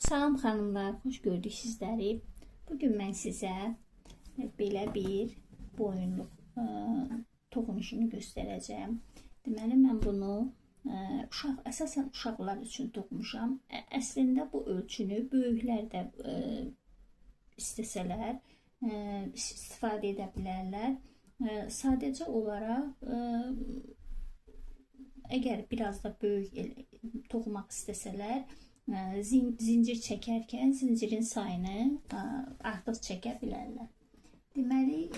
Salam xanımlar, xoş gördük sizləri. Bugün mən sizə belə bir boyunluq toxunuşunu göstərəcəm. Deməli, mən bunu əsasən uşaqlar üçün toxumuşam. Əslində bu ölçünü böyüklər də istəsələr istifadə edə bilərlər. Sadəcə olaraq əgər biraz da böyük toxumaq istəsələr, zincir çəkərkən zincirin sayını artıq çəkə bilərlər. Deməli,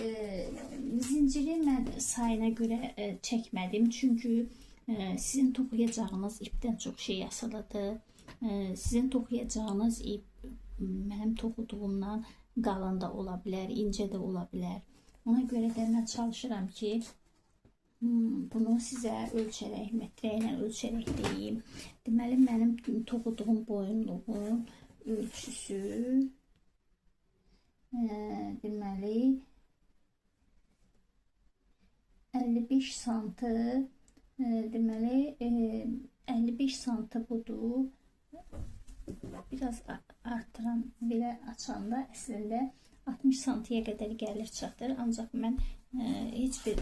zinciri mən sayına görə çəkmədim, çünki sizin toxuyacağınız ipdən çox şey asılıdır. Sizin toxuyacağınız ip mənim toxuduğumdan qalın da ola bilər, incə də ola bilər. Ona görə də mən çalışıram ki, bunu sizə ölçərək, metrə ilə ölçərək deyim. Deməli, mənim toxuduğum boyunluğun ölçüsü deməli 55 santı, deməli 55 santı budur. Biraz artıran, belə açanda əslində 60 santiyə qədər gəlir çatır. Ancaq mən heç bir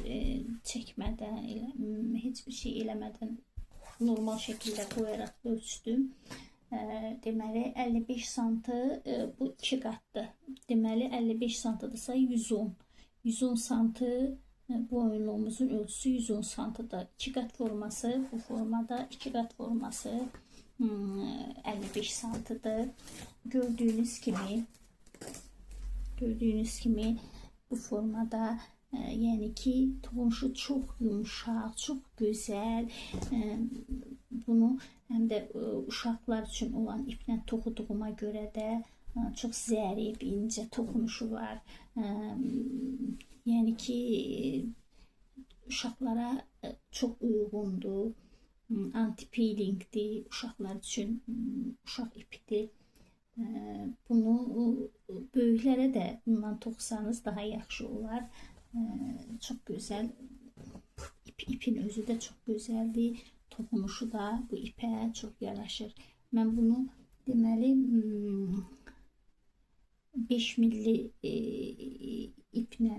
çəkmədən, heç bir şey eləmədən normal şəkildə qoyaraq ölçdüm. Deməli 55 santı bu 2 qatdır. Deməli 55 santıdırsa 110. 110 santı boyunluğumuzun ölçüsü 110 santıdır. 2 qat forması, bu formada 2 qat forması 55 santıdır. Gördüğünüz kimi bu formada, yəni ki, toxunuşu çox yumuşaq, çox gözəl. Bunu həm də uşaqlar üçün olan iplə toxuduğuma görə də çox zərif, incə toxunuşu var. Yəni ki, uşaqlara çox uyğundur. Anti-peelingdir, uşaqlar üçün uşaq ipidir. Bunu böyüklərə də bundan toxusanız daha yaxşı olar. Çox gözəl, ipin özü də çox gözəldir. Toxunuşu da bu ipə çox yaraşır. Mən bunu deməli 5 milli iplə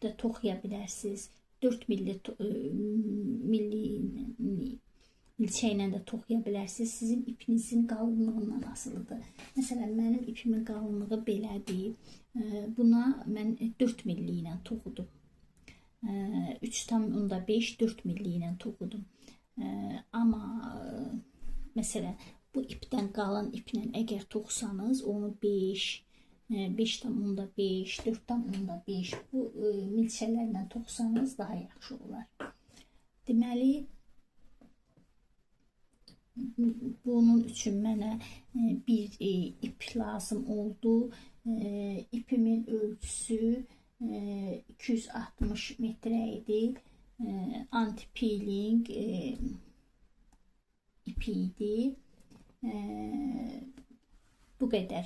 də toxuya bilərsiniz. 4 milçəklə də toxuya bilərsiniz. Sizin ipinizin qalınlığından asılıdır. Məsələn, mənim ipimin qalınlığı belədir. Buna mən 4 milli ilə toxudum. 3,5 4 milli ilə toxudum. Amma məsələn, bu ipdən qalın iplə əgər toxusanız, onu 5, 5,5, 4,5 bu milçələrlə toxusanız daha yaxşı olar. Deməli, bunun üçün mənə bir ip lazım oldu. İpimin ölçüsü 260 metrə idi. Anti-peeling ipi idi. Bu qədər.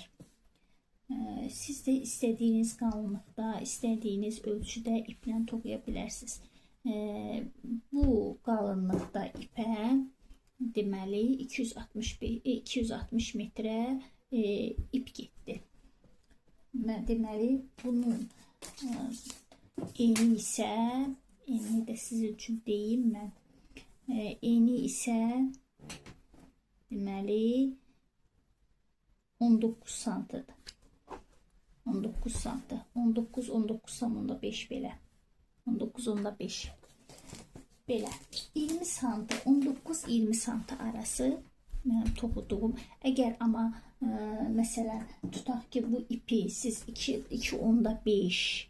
Siz də istədiyiniz qalınlıqda, istədiyiniz ölçüdə iplə toxuya bilərsiniz. Bu qalınlıqda ipə deməli 260 metrə ip getdi. Deməli, bunun eni isə, eni də sizin üçün deyim mən, eni isə deməli 19 santıdır. 19 santı. 19,5 belə. 19,5 belə. 20 santı, 19-20 santı arası mənim toxuduğum. Əgər amma məsələn, tutaq ki, bu ipi siz 2,5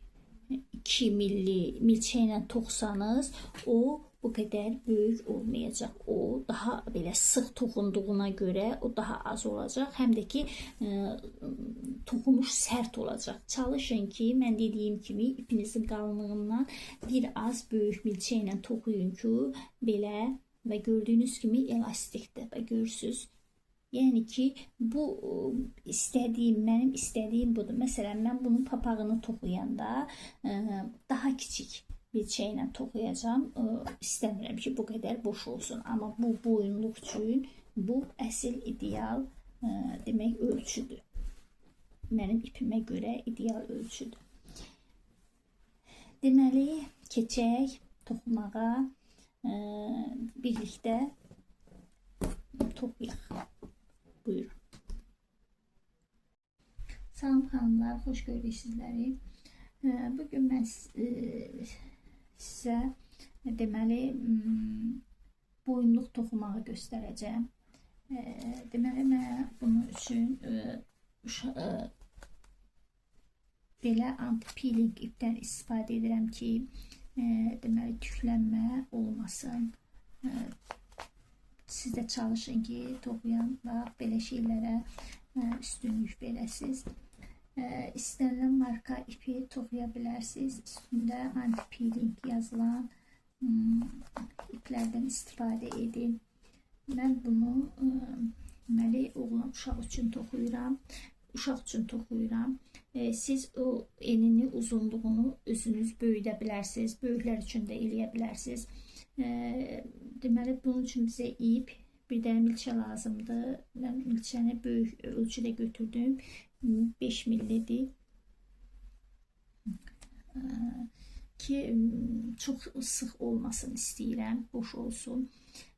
2 milçə ilə toxusanız, o bu qədər böyük olmayacaq. O daha belə sıx toxunduğuna görə o daha az olacaq. Həm də ki, toxunuş sərt olacaq. Çalışın ki, mən dediyim kimi ipinizin qalınlığından bir az böyük milçə ilə toxuyun ki, belə və gördüyünüz kimi elastikdir və görürsünüz. Yəni ki, bu mənim istədiyim budur. Məsələn, mən bunun papağını toxuyanda daha kiçik milçə ilə toxuyacağam. İstəmirəm ki, bu qədər boş olsun. Amma bu boyunluq üçün bu əsl ideal demək ölçüdür. Mənim ipimə görə ideal ölçüdür. Deməli, keçək toxumağa, birlikdə toxuyaq. Buyurun. Salam xanımlar, xoş gördük sizləri. Bugün mən sizə deməli boyunluq toxumağı göstərəcəm. Deməli, mən bunun üçün belə anti-peeling ipdən istifadə edirəm ki, deməli tüklənmə olmasın. Siz də çalışın ki, toxuyanda belə şeylərə üstünlük verəsiniz. İstənilən marka ipi toxuya bilərsiniz. Üstündə anti-peeling yazılan iplərdən istifadə edin. Mən bunu deməli oğlan uşaq üçün toxuyuram. Siz o enini, uzunluğunu özünüz böyüdə bilərsiniz. Böyüklər üçün də eləyə bilərsiniz. Deməli, bunun üçün bizə ip, bir dənə milçə lazımdır. Mən milçəni böyük ölçüdə götürdüm. 5 millidir. Ki, çox sıx olmasın istəyirəm, boş olsun.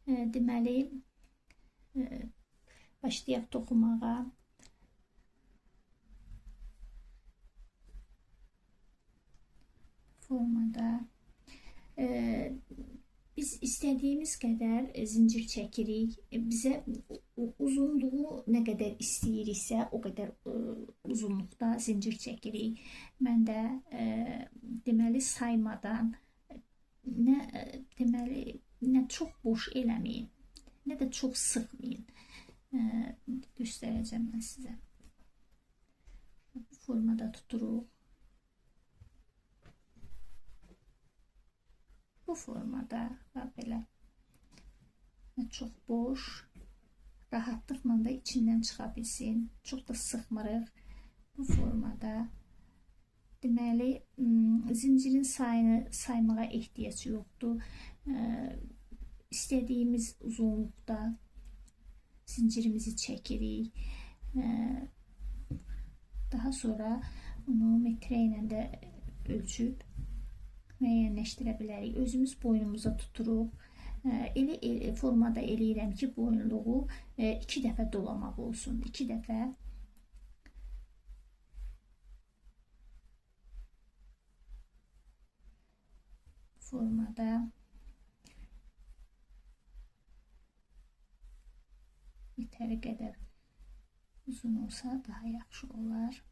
Deməli, başlayaq toxumağa. Formada. Biz istədiyimiz qədər zincir çəkirik. Bizə uzunluğu nə qədər istəyiriksə, o qədər uzunluqda zincir çəkirik. Mən də deməli saymadan nə çox boş eləməyin, nə də çox sıxmayın. Göstərəcəm mən sizə. Bu formada tuturuq. Bu formada və belə çox boş, rahatlıqla da içindən çıxa bilsin. Çox da sıxmırıq bu formada. Deməli, zincirin sayını saymağa ehtiyac yoxdur. İstədiyimiz uzunluqda zincirimizi çəkirik. Daha sonra onu metrə ilə də ölçüb müəyyənləşdirə bilərik. Özümüz boynumuza tuturuq. Elə formada eləyirəm ki, boyunluğu 2 dəfə dolamaq olsun. 2 dəfə. Formada. Yetəri qədər uzun olsa daha yaxşı olar.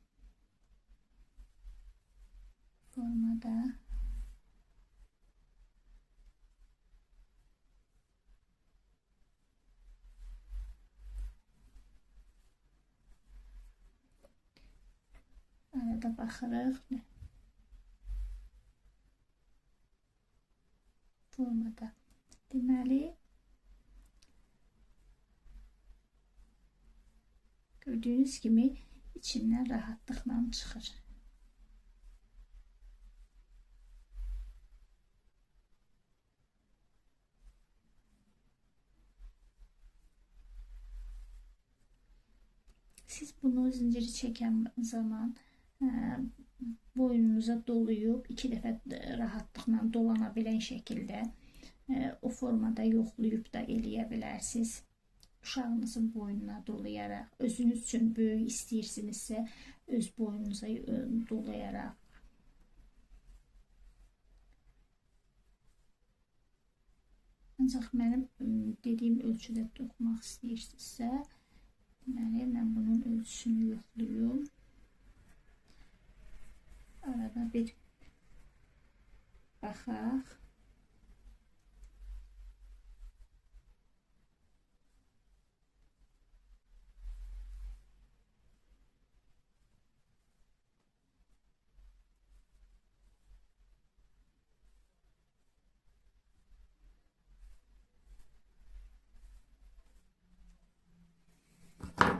Formada. Arada baxırıq. Formada. Deməli, gördüyünüz kimi içindən rahatlıqla çıxır. Siz bunu zinciri çəkən zaman boynunuza doluyub 2 dəfə rahatlıqla dolana bilən şəkildə o formada yoxlayıb da eləyə bilərsiniz. Uşağınızın boynuna dolayaraq, özünüz üçün böyük istəyirsinizsə öz boynunuza dolayaraq. Ancaq mənim dediyim ölçüdə toxumaq istəyirsinizsə, deməli, mən bunun ölçüsünü yoxlayım. Arada bir baxaq.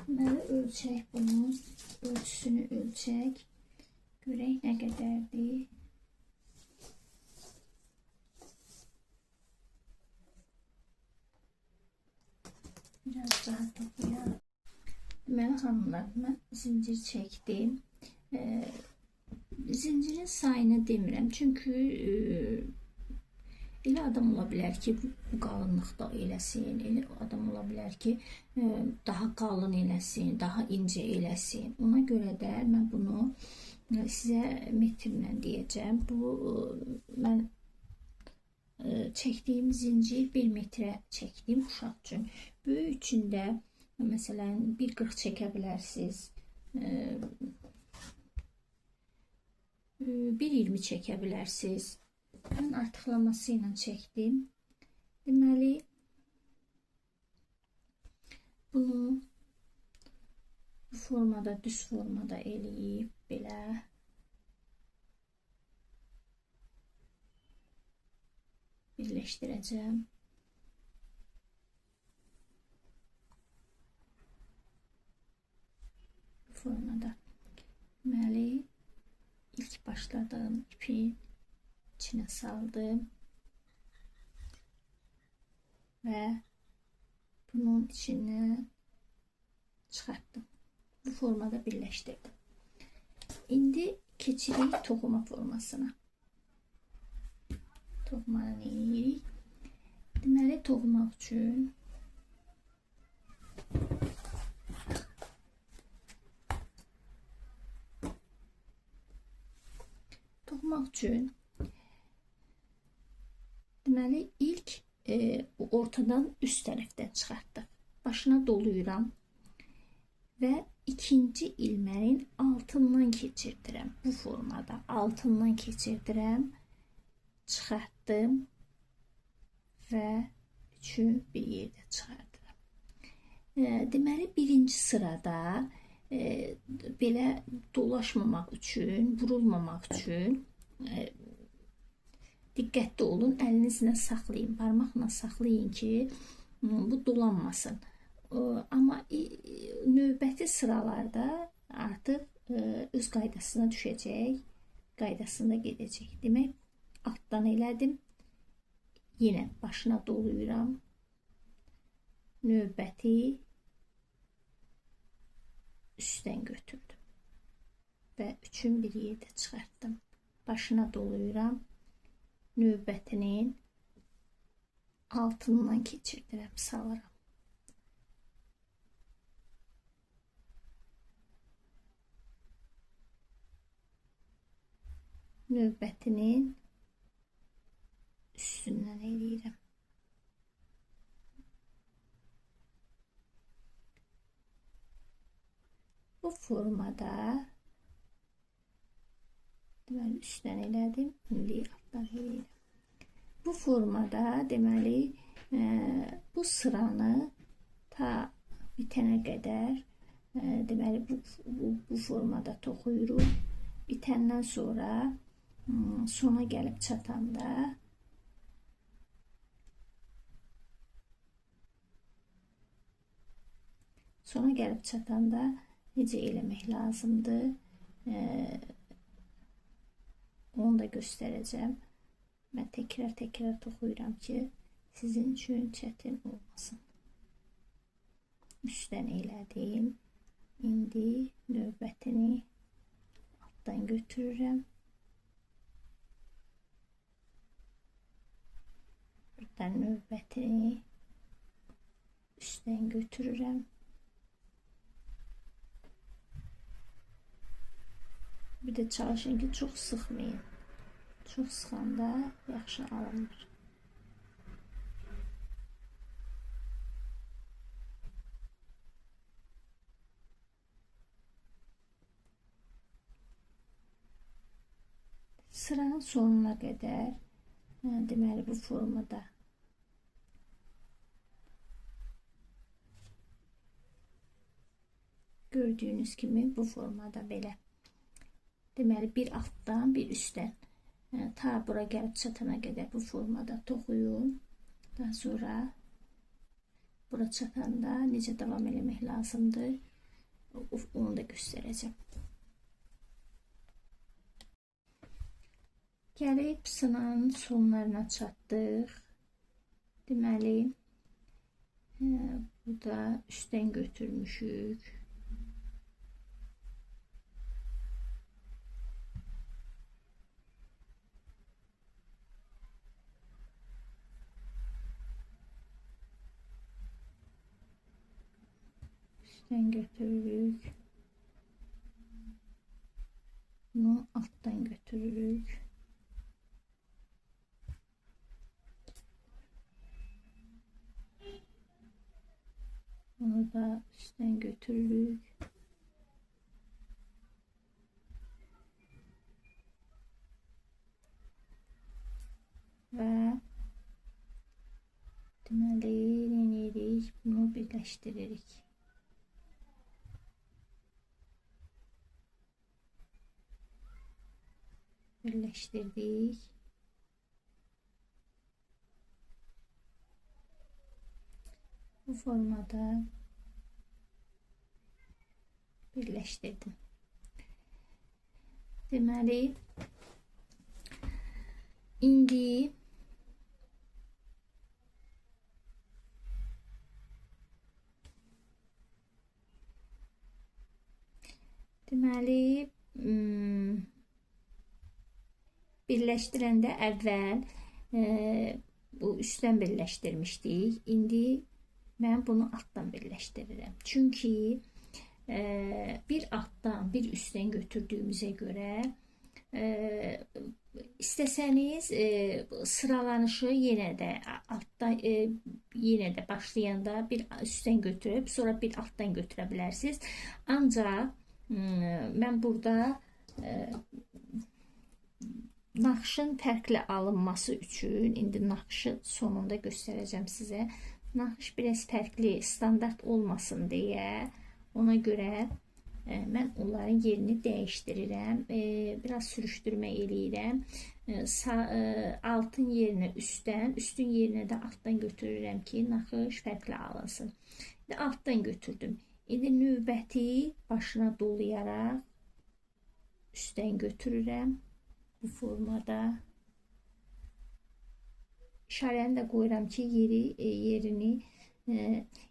Deməli, ölçək bunun ölçüsünü ölçək. Görək nə qədərdir. Biraz daha toxuyaq. Deməli xanımlar, mən zincir çəkdim. Zincirin sayını demirəm, çünki elə adam ola bilər ki, bu qalınlıqda eləsin, elə adam ola bilər ki, daha qalın eləsin, daha incə eləsin. Ona görə də mən bunu sizə metrlə deyəcəm. Bu mən çəkdiyim zincir 1 metrə çəkdiyim uşaq üçün. Böyük üçün də məsələn 1.40 çəkə bilərsiniz, 1.20 çəkə bilərsiniz. Mən artıqlaması ilə çəkdim. Deməli, bunu bu formada, düz formada eləyib belə birləşdirəcəm. Bu formada. Deməli, ilk başladığım ipi içine saldım ve bunun içine çıkarttım. Bu formada birleştirdim. İndi keçirik toxuma formasına. Toxumanı eləyirik. Deməli, toxumaq üçün deməli ilk ortadan üst tərəfdən çıxartdıq. Başına doluyuram və ikinci ilməyin altından keçirdirəm. Bu formada altından keçirdirəm, çıxartdım və üçü bir yerdə çıxardıram. Deməli, birinci sırada belə dolaşmamaq üçün, vurulmamaq üçün diqqətli olun, əlinizlə saxlayın, parmaqla saxlayın ki, bu dolanmasın. Amma növbəti sıralarda artıq öz qaydasına düşəcək, qaydasında gedəcək. Demək, altdan elədim, yenə başına doluyuram, növbəti üstdən götürdüm və üçün bir yerdə çıxartdım. Başına doluyuram, növbətinin altından keçirdirəm, salıram. Növbətinin üstündən eləyirəm. Bu formada deməli üstdən elədim, indi altdan eləyirəm. Bu formada deməli bu sıranı ta bitənə qədər deməli bu formada toxuyuruq. Bitəndən sonra sona gəlib çatanda necə eləmək lazımdır, onu da göstərəcəm. Mən təkrar toxuyuram ki, sizin üçün çətin olmasın. Üstdən elədim. İndi növbətini altdan götürürəm. Buradan növbətini üstdən götürürəm. Bir də çalışın ki, çox sıxmayın. Çox sıxanda yaxşı alınır. Sıranın sonuna qədər deməli bu formada gördüyünüz kimi bu formada belə deməli bir altdan bir üstdən ta bura gəlib çatana qədər bu formada toxuyun. Daha sonra bura çatanda necə davam eləmək lazımdır, onu da göstərəcəm. Gəlib sınanın sonlarına çatdıq. Deməli, burada üstdən götürmüşük. üstten götürürük. Bunu alttan götürürük. Bunu da üstten götürürük. Ve deməli ne edirik? Bunu birleştiririk. Birleştirdik. Bu formada birleştirdim. Deməli indi birleştirəndə əvvəl bu üstten birleştirmişdik. İndi mən bunu alttan birleştirirəm. Çünki bir alttan bir üstten götürdüğümüze göre isteseniz sıralanışı yine de alttan yine de başlayanda bir üstten götürüp sonra bir alttan götürebilirsiniz. Ancak ben burada naxışın fərqli alınması üçün indi naxışı sonunda göstereceğim size. Naxış biraz fərqli standart olmasın diye ona göre mən onların yerini dəyişdirirəm. Biraz sürüştürmə eləyirəm. Altın yerinə üstten, üstün yerinə də alttan götürürəm ki, naxış fərqli alınsın. Alttan götürdüm. İndi növbəti başına dolayaraq üstten götürürəm. Bu formada işarəni də qoyuram ki, yerini.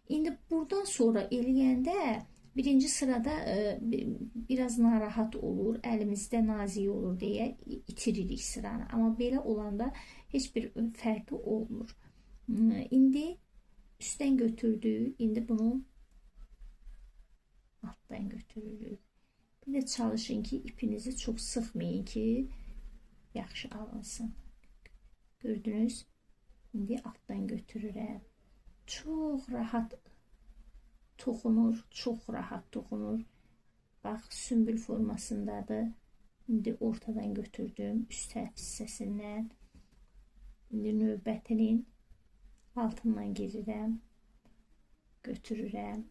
İndi buradan sonra eləyəndə birinci sırada biraz narahat olur, əlimizdə nazik olur deyə itiririk sıranı. Amma belə olanda heç bir fərqi olmur. İndi üstten götürdük, indi bunu alttan götürürük. Bir de çalışın ki ipinizi çok sıkmayın ki yaxşı alınsın. Gördünüz? İndi alttan götürürəm. Çok rahat toxunur, çok rahat toxunur. Bax, sümbül formasındadır. İndi ortadan götürdüm, üst tərəf hissəsindən. İndi növbətinin altından girirəm, götürürəm.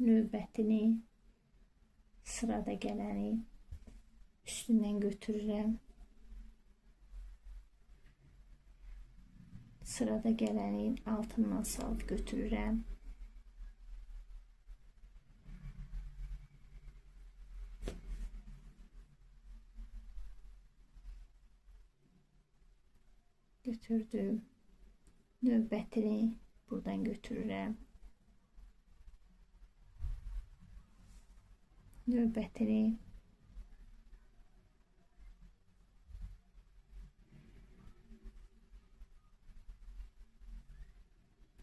Növbətini, sırada gələni üstündən götürürəm. Sırada gələnin altından salıb götürürəm. Götürdüm. Növbətini buradan götürürəm. Növbətini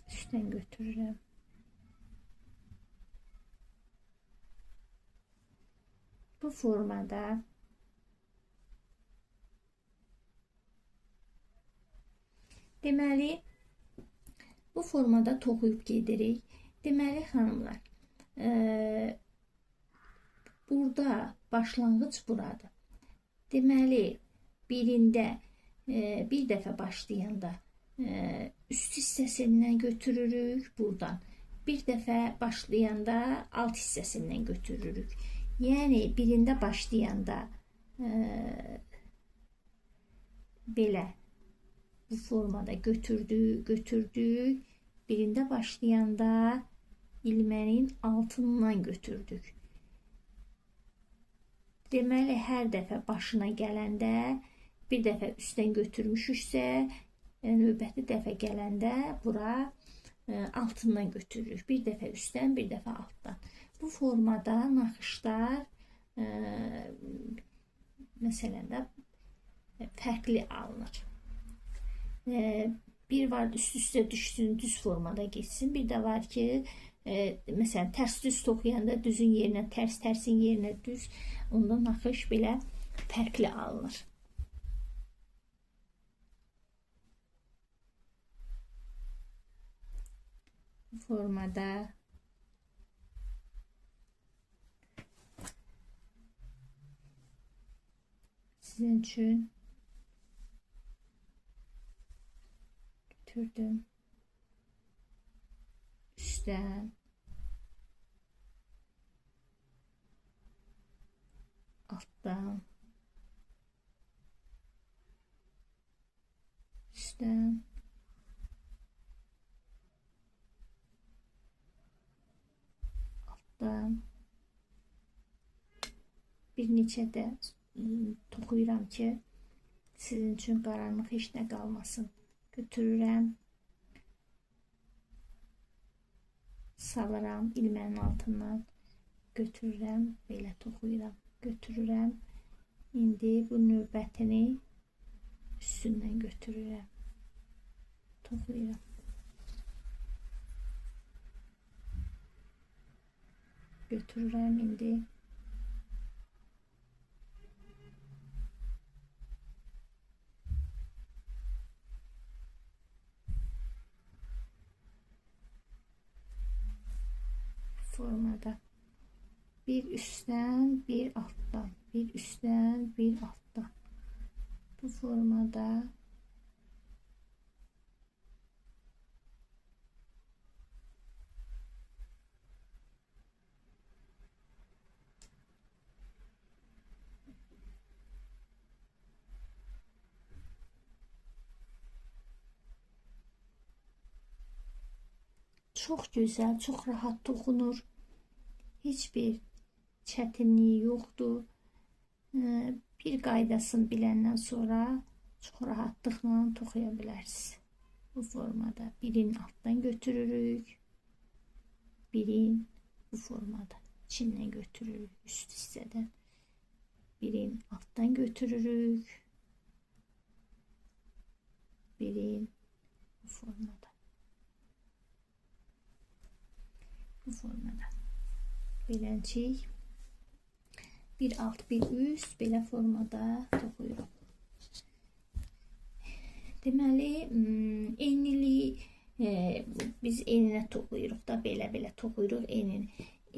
üstten götürürəm. Bu formada deməli bu formada toxuyub gedirik. Deməli xanımlar, burada başlanğıc buradır. Deməli birində bir dəfə başlayanda üst hissəsindən götürürük buradan. Bir dəfə başlayanda alt hissəsindən götürürük. Yəni birində başlayanda belə bu formada götürdük. Birində başlayanda ilmənin altından götürdük. Deməli hər dəfə başına gələndə bir dəfə üstten götürmüşüksə, növbəti dəfə gələndə bura altından götürürük. Bir dəfə üstten, bir dəfə alttan. Bu formada naxışlar məsələn də fərqli alınır. Bir var üst-üstə düşsün, düz formada geçsin. Bir də var ki Məsələn, tərs düz toxuyanda düzün yerinə tərs, tərsin yerinə düz, onda naxış belə fərqli alınır. Bu formada sizin üçün götürdüm. Üstten alttan üstten alttan bir neçə də toxuyuram ki, sizin üçün qaranlıq heç nə qalmasın. Götürürəm, salıram ilmənin altından, götürürəm, belə toxuyuram, götürürəm. İndi bu növbətini üstündən götürürəm, toxuyuram. Götürürəm indi. Formada bir üstten bir alttan, bir üstten bir alttan. Bu formada çok güzel, çok rahat toxunur. Hiçbir çətinliyi yoxdur. Bir qaydasını biləndən sonra çox rahatlıqla toxuya bilərsiniz. Bu formada birini alttan götürürük. Birini bu formada içindən götürürük, üst hissədən. Birini alttan götürürük. Birini bu formada. Bu formada. Beləncik. Bir alt, bir üst belə formada toxuyuruq. Deməli, enliliyi biz eninə toxuyuruq da, belə toxuyuruq enin.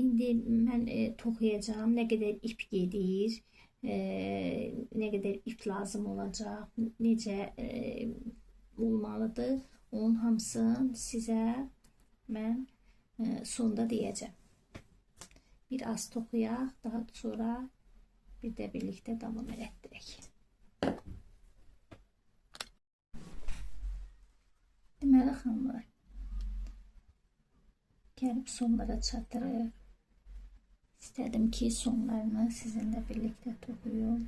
İndi mən toxuyacağım, nə qədər ip gedir, nə qədər ip lazım olacaq, necə olmalıdır, onun hamısını sizə mən sonda deyəcəm. Bir az toxuyaq, daha sonra bir də birlikdə davam elətdirək. Deməli, xanımlar, gəlib sonlara çatırıq. İstədim ki, sonlarını sizinlə birlikdə toxuyum.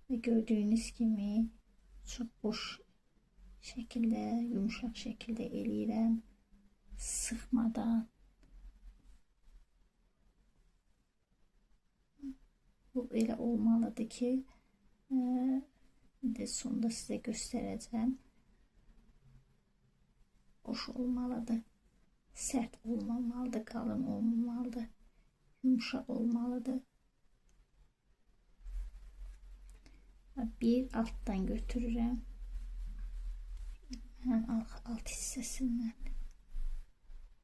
Və gördüyünüz kimi çox boş şəkildə, yumuşaq şəkildə eləyirəm. Sıxmadan. Bu elə olmalıdır ki, sonda sizə göstərəcəm. Boş olmalıdır. Sərt olmamalıdır, qalın olmamalıdır. Yumuşaq olmalıdır. Bir alttan götürürəm. Mən alt hissəsindən.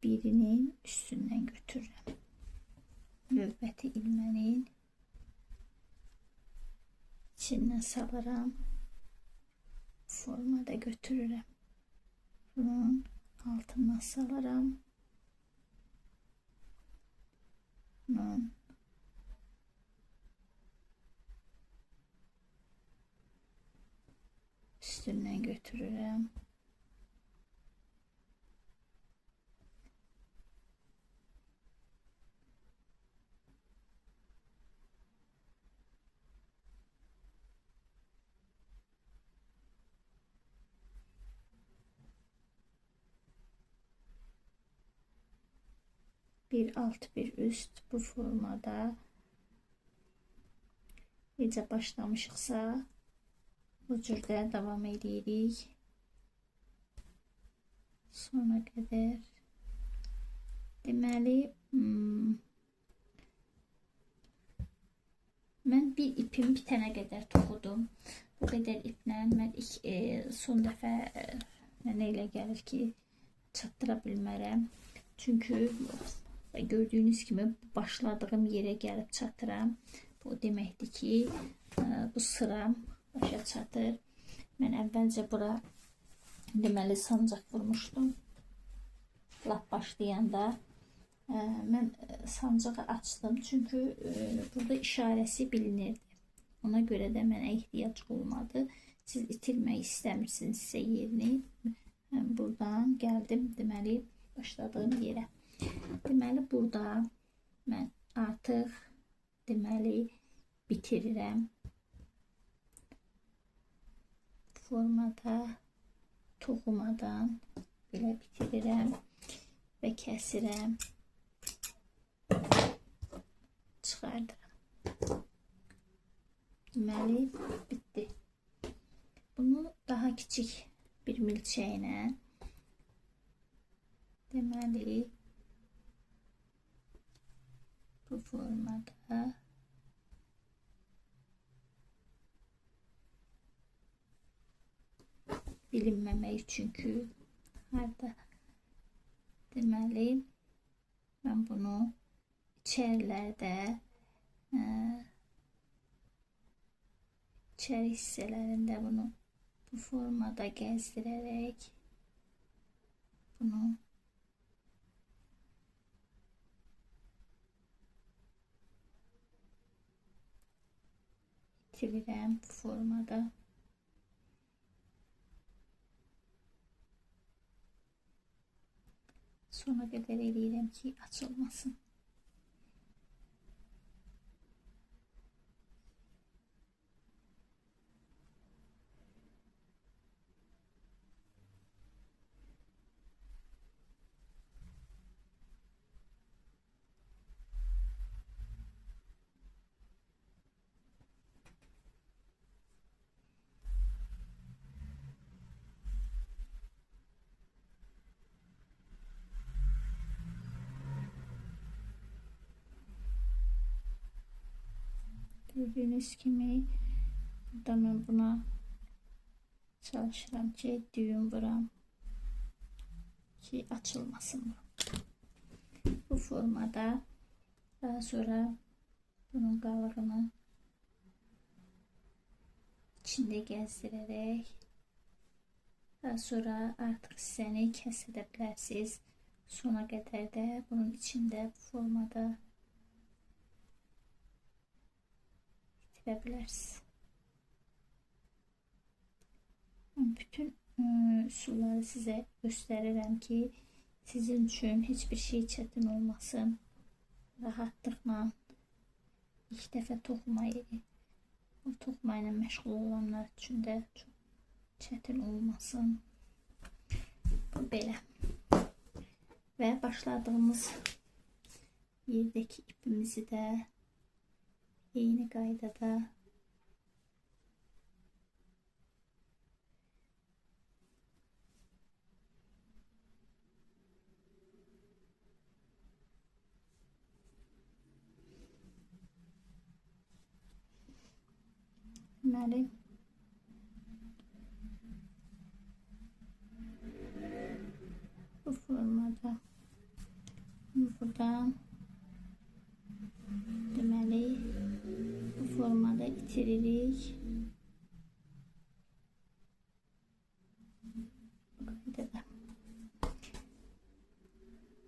Birinin üstündən götürürəm. Növbəti ilmənin içindən salıram. Formada götürürəm. Bunun altından salıram. Bunun üstündən götürürəm. Bir alt, bir üst bu formada necə başlamışıqsa bu cürdə davam edirik. sona qədər. Deməli, mən bir ipim bitənə qədər toxudum. Bu qədər iplə mən son dəfə mənə elə gəlir ki, çatdıra bilmərəm. Çünki gördüyünüz kimi başladığım yerə gəlib çatıram. Bu deməkdir ki, bu sıram başa çatır. Mən əvvəlcə bura deməli sancaq vurmuşdum. Lap başlayanda mən sancağı açdım. Çünki burada işarəsi bilinirdi. Ona görə də mənə ehtiyac olmadı. Siz itirmək istəmirsinizsə yerini. Buradan gəldim deməli başladığım yerə. Deməli burada mən artıq deməli bitirirəm. Formada toxumadan belə bitirirəm və kəsirəm. Çıxardıram. Deməli bitdi. Bunu daha kiçik bir milçəklə deməli bu formada bilinməmək çünki harda deməli mən bunu içərilərdə içəri hissələrində bunu bu formada gəzdirərək bunu itirirəm bu formada. Sona qədər eləyirəm ki, açılmasın. Gördüğünüz kimi burada mən buna çalışıram ki, düğüm vuram ki açılmasın. Bu formada daha sonra bunun qalığını içində gəzdirərək daha sonra artıq hissəni kəsə də bilərsiniz. Sona qədər də bunun içində bu formada bilərsiniz. Bütün üsulları sizə göstərirəm ki, sizin üçün heç bir şey çətin olmasın. Rahatlıqla ilk dəfə toxuma ilə məşğul olanlar üçün də çox çətin olmasın. Bu belə. Və başladığımız yerdəki ipimizi də eyni qaydada deməli bu formada buradan deməli bu formada itiririk.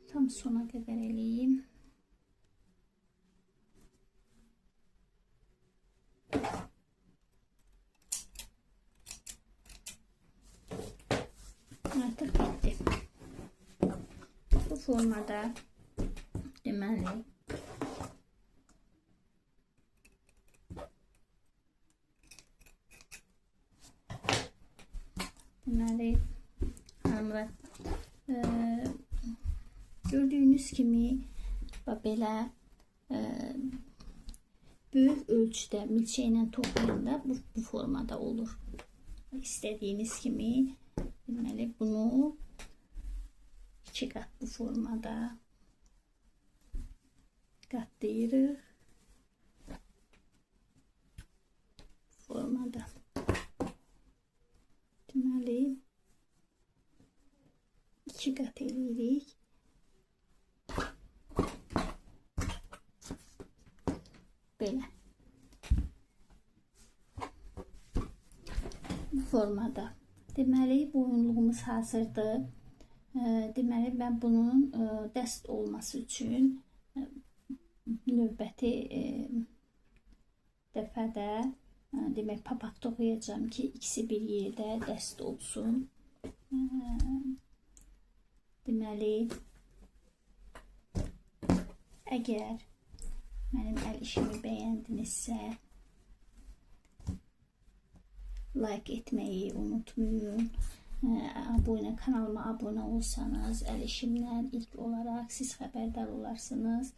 Tam sona qədər eləyim. Artıq bitdi. Bu formada deməli hanımlar gördüyünüz kimi belə böyük ölçüdə milçəklə toxuyanda bu formada olur. İstədiyiniz kimi deməli bunu 2 qat bu formada qatlayırıq. Formada. Deməli 2 qat eləyirik. Belə. Bu formada. Deməli boyunluğumuz hazırdır. Deməli mən bunun dəst olması üçün növbəti dəfədə demək papaq toxuyacağım ki, ikisi bir yerdə dəst olsun. Deməli əgər mənim əl işimi bəyəndinizsə like etmeyi unutmayın. Kanalıma abone olsanız əl işimdən ilk olarak siz xəbərdar olarsınız.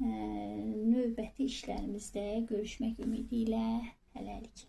Növbəti işlərimizdə görüşmək ümidiyle hələlik.